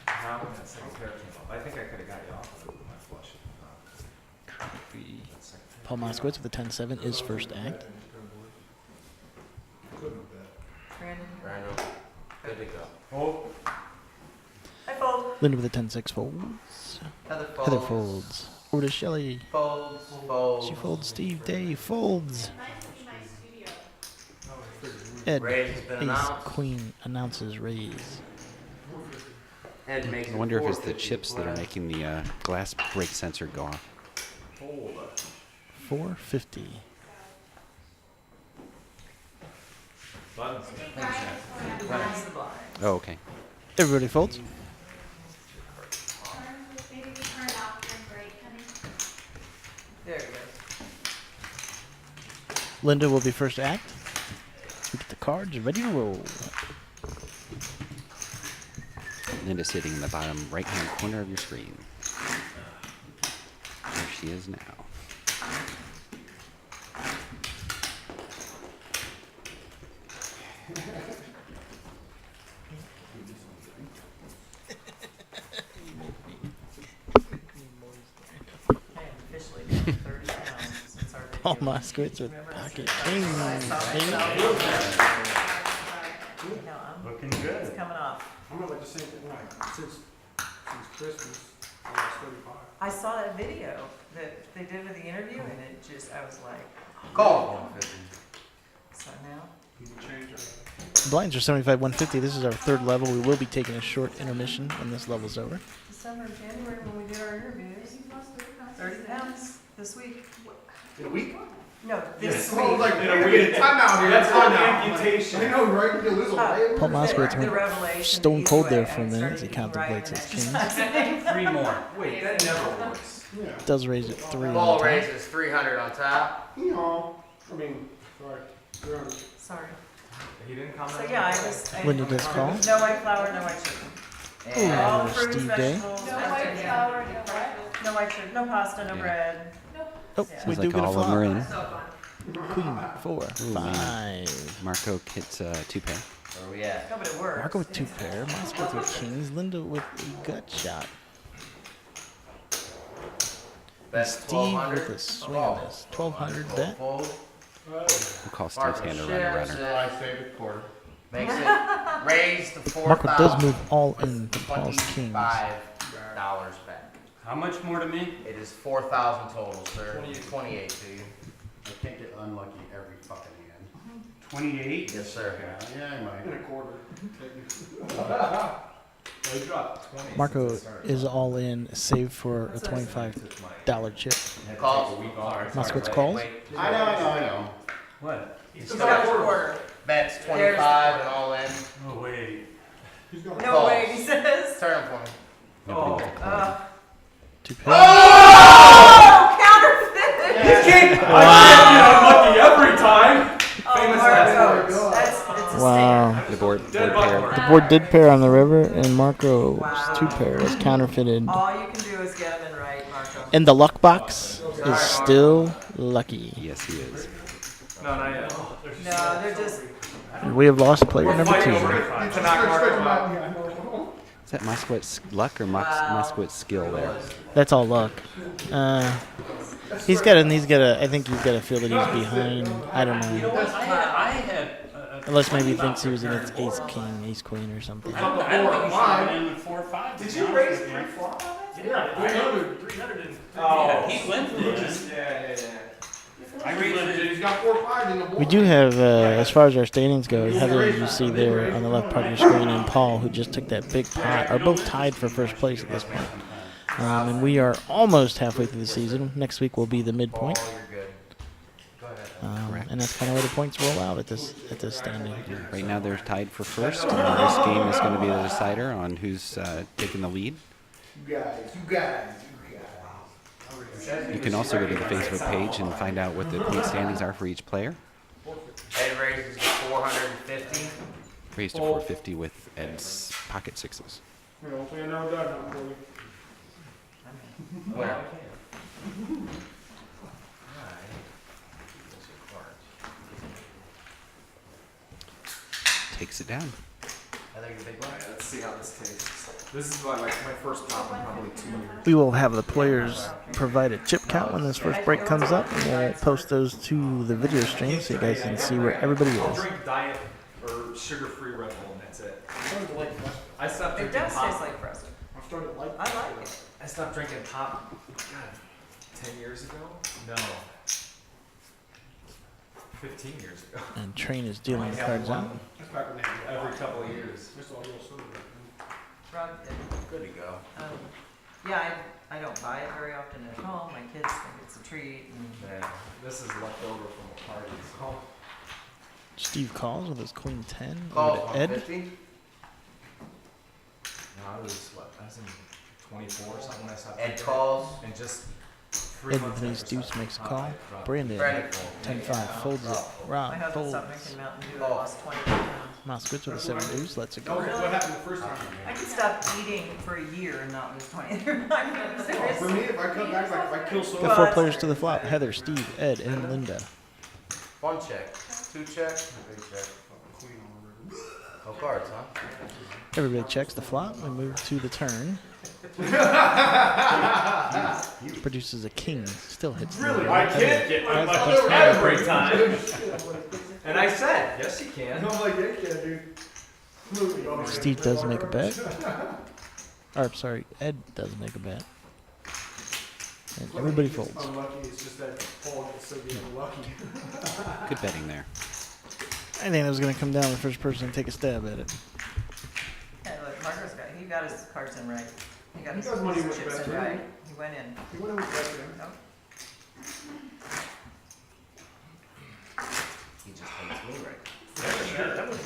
Now, when that second pair came up, I think I could have got you off of it with my flush. That second pair. Paul Moskowitz with the 10-7 is first act. Brandon? Random. Good to go. Oh, I fold. Linda with the 10-6 folds. Heather folds. Heather folds. Over to Shelley. Folds. Folds. She folds. Steve Day folds. Nice to be my studio. Ed, Raise has been ace, announced. queen announces raise. Ed makes I it wonder if it's the 450 chips that are flat. making the glass break sensor go off. Hold. 450. Buttons. That's the blind. Oh, okay. Everybody folds. Maybe we turn it off during break, honey. There it goes. Linda will be first act. We get the cards ready to roll. Linda sitting in the bottom right-hand corner of your screen. There she is now. I am officially down 30 pounds since our Paul debut. Moskowitz with Remember pocket the- king. No, looking it's good. coming off. I'm about the same thing, like, since Christmas, almost 35. I saw that video that they did with the interview, and it just, I was like, Call. 150. so now. You can change it. Blinds are 75-150. This is our third level. We will be taking a short intermission when this level's over. December, January, when we did our interviews, 30 pounds this week. In a week? No, this Oh, week. like, we get a timeout here. That's Time called out. amputation. I know, right? You lose a leg. Paul Moskowitz The went revelation, stone the cold easy there way. for a I minute as started he eating right contemplates and his king. exercising. 3 more. Wait, that never works. Yeah. Does raise it 3 on Ball top. raises 300 on top. You know, I mean, sorry. You're on. Sorry. He didn't comment So on yeah, I that? just. Linda does call. No white flour, no white sugar. Ooh, All fruits, Steve Day. vegetables. No white vegetarian. flour, no what? No white sugar, no pasta, no Yeah. bread. Oh, Yeah. we Sounds do like get a all of them are flop. in. So fun. Queen 4, Ooh, man. 5. Marco hits 2 pair. Where we at? No, but it works. Marco with 2 pair. Moskowitz with kings. Linda with a gut shot. That's Steve with 1200. a swing of this. 1200 bet. Fold. We'll call Steve's Marco hand a shares runner. it, I saved a quarter. makes it raise the Marco does move 4,000 all in to Paul's kings. $25 back. How much more to me? It is 4,000 total, sir. 28 to you. I can't get unlucky every fucking hand. 28? Yes, sir. Yeah, I might. In a quarter. Well, he dropped 20 Marco since it started. is all in, save for a $25 chip. Had to Calls. take a week off. Moskowitz calls. Wait. I know. What? He's He's got got a quarter. bets 25 and all in. Oh, wait. He's going No way, he says. Turn for me. Nobody with a call. 2 pair. Oh, counterfeit. Unlucky every time. Oh, Marco. It's a Wow. The board pair. The board did pair on the river, and Marco's 2 pair is counterfeited. All you can do is get them in right, Marco. And the luck box is still lucky. Yes, he is. No, not yet. No, they're just. And we have lost player number 2. To knock Marco out. Is that Moskowitz luck or Moskowitz skill there? That's all luck. He's got a. I think he's got to feel that he's behind. I don't You know know. what? I had Unless maybe he thinks he was against ace king, ace queen, or something. I don't think you should have been in with 4 or 5. Did you raise 3-4? Yeah, 300. Yeah, he lifted it. Yeah. I raised it. He's got 4 5 in the board. We do have, as far as our standings go, Heather, you see there on the left part of your screen, and Paul, who just took that big pot, are both tied for first place at this point. And we are almost halfway through the season. Next week will be the midpoint. Oh, you're good. Go ahead. And that's kind of where the points roll out at this standing. Right now they're tied for first, and this game is going to be the decider on who's taking the lead. You guys. You can also go to the Facebook page and find out what the point standings are for each player. Ed raises to 450. Raised to 450 with Ed's pocket sixes. Hopefully I know that now, Cody. Winner. Takes it down. I think a big one. Let's see how this tastes. This is my first pop in probably 2 years. We will have the players provide a chip count when this first break comes up, and we'll post those to the video stream so you guys can see where everybody I'll is. drink diet or sugar-free Red Bull, and that's it. I'm starting to like West. I stopped It drinking does pop. taste like Preston. I'm starting to like I like it. I stopped drinking pop, God, 10 years ago? No. 15 years ago. And Train is dealing the cards out. That's back when they had Every couple of years. That's all real soda. Rod, Good to go. yeah, I don't buy it very often at home. My kids think it's a treat. And Yeah, this is left over from a party. So. Steve calls with his queen 10 Call over to Ed. 150. No, I was in 24 or something when I stopped Ed drinking. calls. And just 3 Ed months with ace after deuce stopping makes a pop, call. I dropped. Brandon, Brandon. 10-5, folds it. my Rob husband stopped folds. drinking Mountain Dew. I lost 20 pounds. Moskowitz with a 7 deuce, lets it That was go. what happened the first time. I could stop eating for a year and not lose 20. I'm For serious. me, if I come back, like if I kill soda. Got 4 players to the flop. Heather, Steve, Ed, and Linda. 1 check. 2 check. 3 check. Queen on the river. No cards, huh? Everybody checks the flop. We move to the turn. Produces a king. Still hits the river. I can't get my That's the money best every time. And I said, yes, you can. I'm like, yeah, dude. Steve does make a bet. Or, sorry, Ed does make a bet. And everybody folds. Unlucky, it's just that Paul gets so damn unlucky. Good betting there. I think that was going to come down to the first person to take a stab at it. Yeah, look, Marco's got his cards in right. He got He his does what he was chips best in for. right. He went in. You went in with that, man. Nope. He just hates me right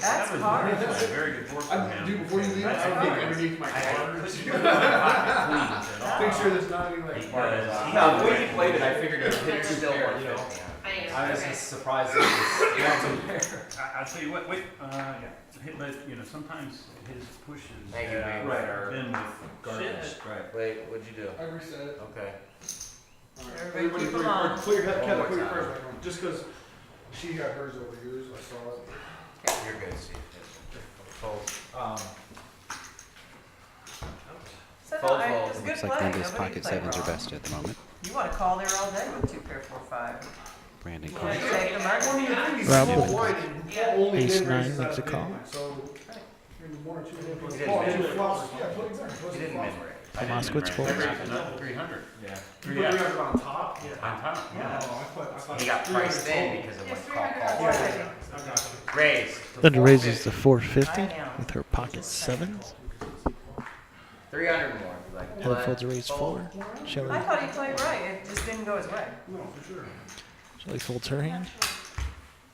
That's hard. That was a very good work from him. Dude, before you leave, That's I hard. dig underneath my cards. Couldn't do it on queens at all. Make sure there's not any like. Because No, the way he played it, I figured it would hit It's 2 still pair, you know. 150. I was just surprised that it was 2 pair. I'll tell you what, but you know, sometimes his pushes Thank you, have right. been with Garbage, shit. right. Wait, what'd you do? I reset it. Okay. Alright. Everybody keep Everybody them on. clear your head, One Kevin, more clear your time. cards back on. Just because She got hers over yours. I saw it. You're good, Steve. Folds. So, Fold, no, fold. it's good Looks like play. Linda's Nobody pocket played sevens are wrong. best at the moment. You want to call there all day with 2 pair 4 5. Brandon You calls. want to take the money. Rob Small with blind, only ace then nine raises makes out a of call. big blind. So, in 1 or 2 He didn't call, min 2 raise. flops. Yeah, play exactly. He Play didn't flops. min raise. Moskowitz folds. 300. Yeah. You put 300 on top? On top, Oh, yeah. I thought He got 300 priced in total. because it It's went call, 300 call. on Yeah, top. I got you. Raise. to Linda raises to 450. 450 I know. with her pocket sevens. 300 more. Like, Heather what? folds a raise Fold. 4. Shelly, I thought he played right. It just didn't go his way. No, for sure. Shelly folds her hand.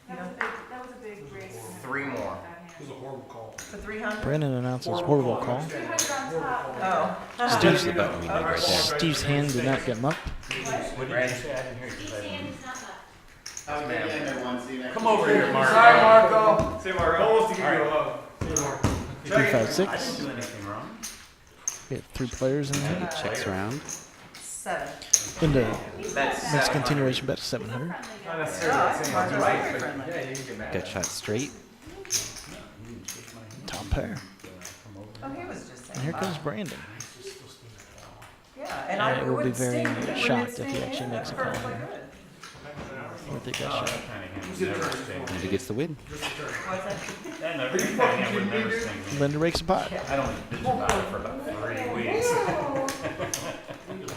That was a big raise. 3 more. It was a horrible call. For 300? Brandon announces horrible call. 300 on top. Oh. Steve's the button we need right there. Steve's hand did not get mucked. What did you say? I didn't hear you. 'cause I Each hand didn't- is not left. Come over here, Mark. Sorry, Marco. Say Mark. Almost to give you a hug. 3 5 I 6. didn't do anything wrong. We have 3 players in there. He checks around. 7. Linda That's makes continuation bet 700. Not Oh, necessarily I the think same Mark's as very right, but friendly. yeah, you can get mad. Gut shot straight. Top pair. Oh, he was just saying. And here comes five. Brandon. Yeah, and I I will be would very sting when shocked it's if he sting actually in. makes a That's call perfectly here. good. With the gut Oh, shot. that kind of hand would never sting. Linda gets the win. What's that? That kind of hand would never sting me. Linda rakes a pot. I don't bitch about it for about 3 weeks.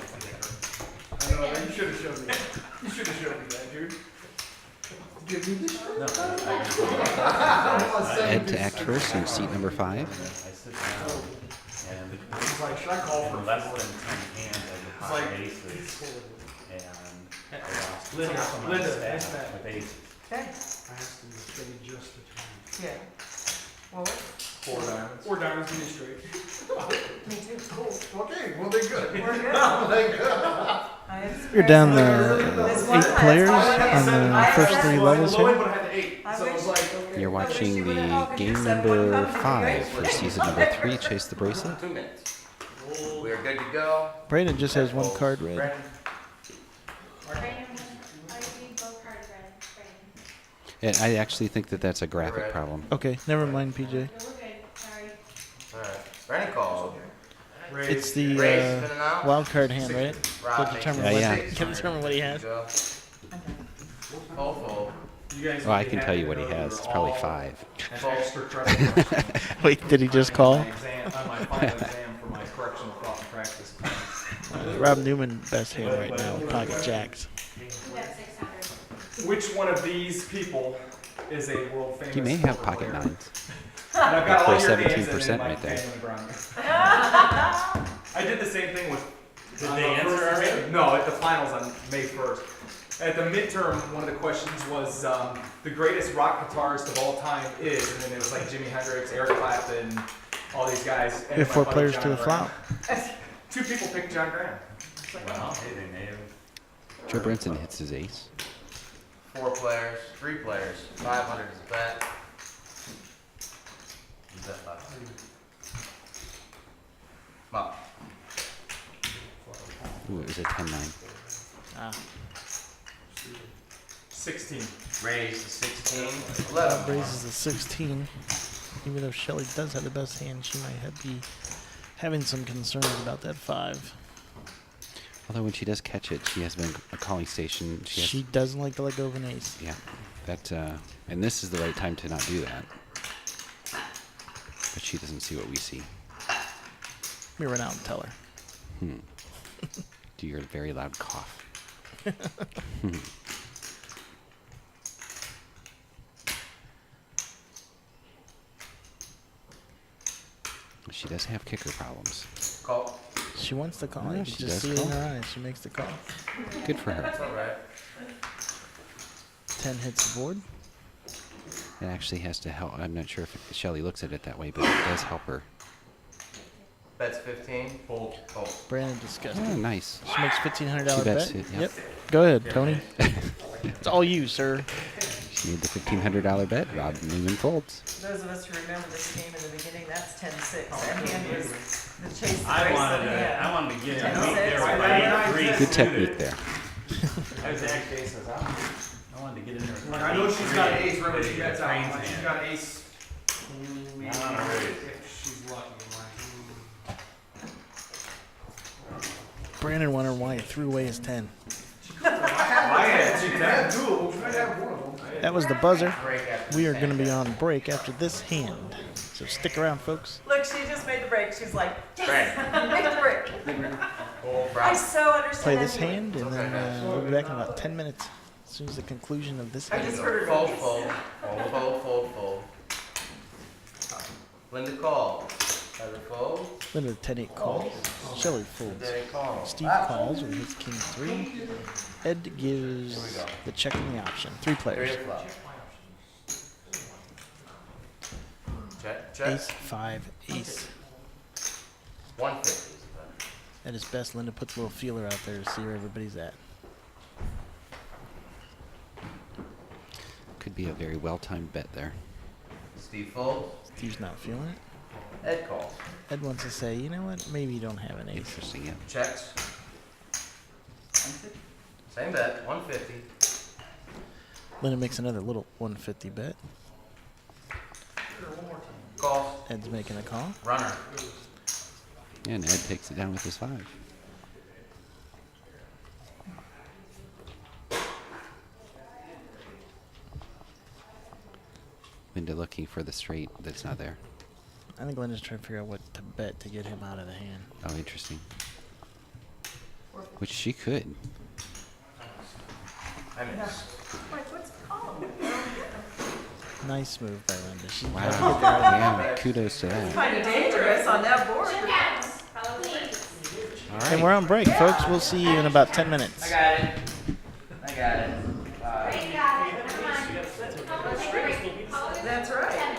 I know, you should have showed me that. You should have showed me that, dude. Give me this. No, Ed to act first in seat number 5. I sit down and It's like, should I call for for less than 10 hands, I get hot like- aces. And I lost Linda, half of my Linda, staff nice bet. with aces. Okay, I asked him to stay just the time. yeah. Well, what? 4 diamonds. 4 diamonds, give me straight. Me too. Cool. Okay, well, they good. We're good. They good. I had You're down This the one 8 time, players I on had the first 3 Well, levels the low end, here. but I had the 8. I So it was wish- like, okay. You're watching you would've the helped game yourself number one time. 5 for season number 3, Chase the Bracelet. 2 minutes. We are good to go. Brandon just has 1 card red. Brandon. Brandon, I need both cards red. And Brandon. I actually think that that's a graphic Red. problem. Okay, never mind, PJ. No, we're good. Sorry. Alright. Brandon called. It's the Raise, spin it out. wild card hand, right? Rob That makes determine Yeah, what, yeah. can determine what he has. Go. Fold, fold. You guys Oh, I would be can tell happy you to what he know that has. we're It's probably all 5. an extra credit. Wait, did he just call? On my final exam for my correctional thought and practice class. Rob Newman, best hand right now, with pocket jacks. We got 600. Which one of these people is a world famous He may have poker pocket player? 9s. And I've got all For your games 17% and right there. I did the same thing with. Did they answer already? No, at the finals on May 1st. At the midterm, one of the questions was the greatest rock guitarist of all time is, and then it was like Jimi Hendrix, Eric Clapton, all these guys. And We have my 4 buddy players John to the Graham. flop. 2 people picked John Graham. Well, hey, they may have. Joe Brinson hits his ace. 4 players. 3 players. 500 is a bet. Is that 500? Up. Ooh, it was a 10-9. Ah, 16. Raise to 16. Rob 11. raises a 16. Even though Shelly does have the best hand, she might be having some concerns about that 5. Although when she does catch it, she has been a calling station. She has, She doesn't like to let go of an ace. yeah, that and this is the right time to not do that. But she doesn't see what we see. Let me run out and tell her. Do your very loud cough. She does have kicker problems. Call. She wants to call. Yeah, You she can just does see it in call. her eyes. She makes the call. Good for her. That's alright. 10 hits the board. It actually has to help. I'm not sure if Shelly looks at it that way, but it does help her. Bet's 15. Fold. Fold. Brandon disgusted. Oh, nice. She makes $1,500 She bets bet. it, yep. Go ahead, Tony. It's all you, sir. She made the $1,500 bet. Rob Newman folds. Those of us who remember this game in the beginning, that's 10-6. That hand was the chase the I bracelet wanted to, hand. I wanted to get Ten in weak there six, with remember? my 8-3 Good technique there. Exact bases out. I wanted to get in there. Like, I know she's got an ace, remember she bets out. Trains Like, she's hand. got an ace. Maybe Alright. if she's lucky. Brandon wondered why he threw away his 10. I had two of them. She might have one of them. That was the buzzer. Break after We are the going to be sand. on break after this hand. So stick around, folks. Look, she just made the break. She's like, Right. make the break. Full I brown. so understand. Play this anyway. hand, and then we'll be back in about 10 minutes. As soon as the conclusion of this I hand. just heard her Fold, go, fold, fold, fold, fold. Linda call. Heather fold. Linda 10-8 calls. Shelly folds. Today call. Steve calls with his king 3. Ed gives the check and the option. 3 Three players. of flop. Check, check. Ace, 5, ace. 150. At his best, Linda puts a little feeler out there to see where everybody's at. Could be a very well-timed bet there. Steve fold. Steve's not feeling it. Ed calls. Ed wants to say, you know what? Maybe you don't have an ace. Interesting, yeah. Checks. Same bet. 150. Linda makes another little 150 bet. Calls. Ed's making a call. Runner. And Ed takes it down with his 5. Linda looking for the straight that's not there. I think Linda's trying to figure out what to bet to get him out of the hand. Oh, interesting. Which she could. I missed. like, what's the call? Nice move by Linda. She Wow. tried to get there. Yeah, kudos to that. Kind of dangerous on that board. Chip counts. Halloween. All And we're on break, folks. We'll see you in about 10 minutes. I got it. I got it. Great, got it. Come on. How much break? That's right.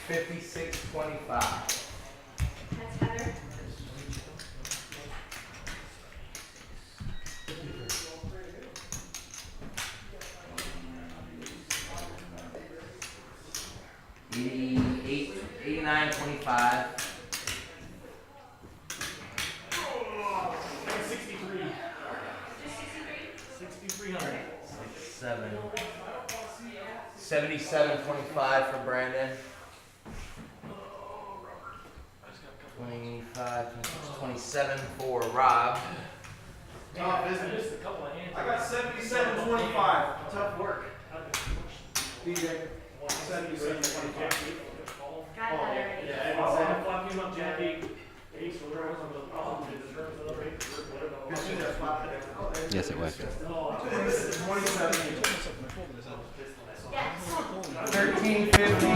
7. 56.25. That's Heather. $88, $89.25. 77.25 for Brandon. 25, 27 for Rob. Tough, isn't it? I got 77.25. Tough work. DJ, 77.25. Got Heather. Yes, it was. 27. Yes. 13.50